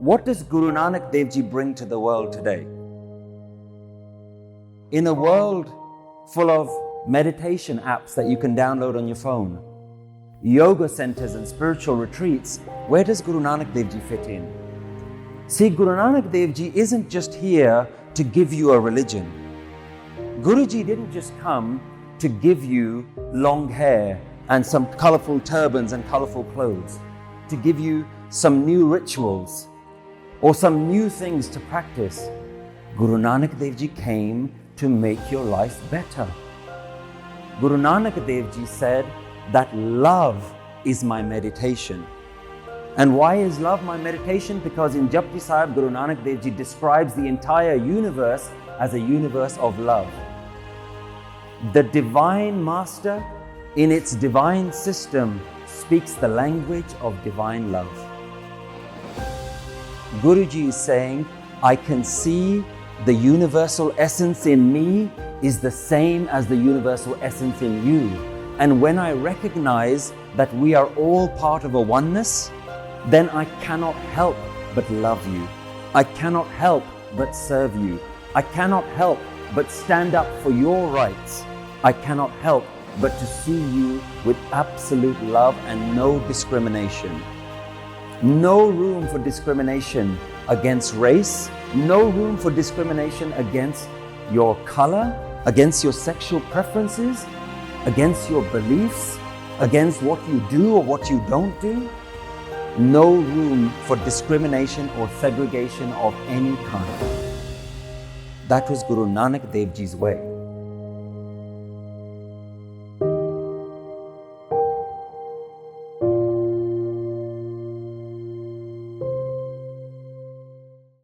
What does Guru Nanak Dev Ji bring to the world today? In a world full of meditation apps that you can download on your phone, yoga centers and spiritual retreats, where does Guru Nanak Dev Ji fit in? See, Guru Nanak Dev Ji isn't just here to give you a religion. Guruji didn't just come to give you long hair and some colorful turbans and colorful clothes, to give you some new rituals or some new things to practice. Guru Nanak Dev Ji came to make your life better. Guru Nanak Dev Ji said that love is my meditation. And why is love my meditation? Because in Japji Sahib, Guru Nanak Dev Ji describes the entire universe as a universe of love. The Divine Master, in its divine system, speaks the language of divine love. Guruji is saying, I can see the universal essence in me is the same as the universal essence in you. And when I recognize that we are all part of a oneness, then I cannot help but love you. I cannot help but serve you. I cannot help but stand up for your rights. I cannot help but to see you with absolute love and no discrimination. No room for discrimination against race, no room for discrimination against your color, against your sexual preferences, against your beliefs, against what you do or what you don't do. No room for discrimination or segregation of any kind. That was Guru Nanak Dev Ji's way.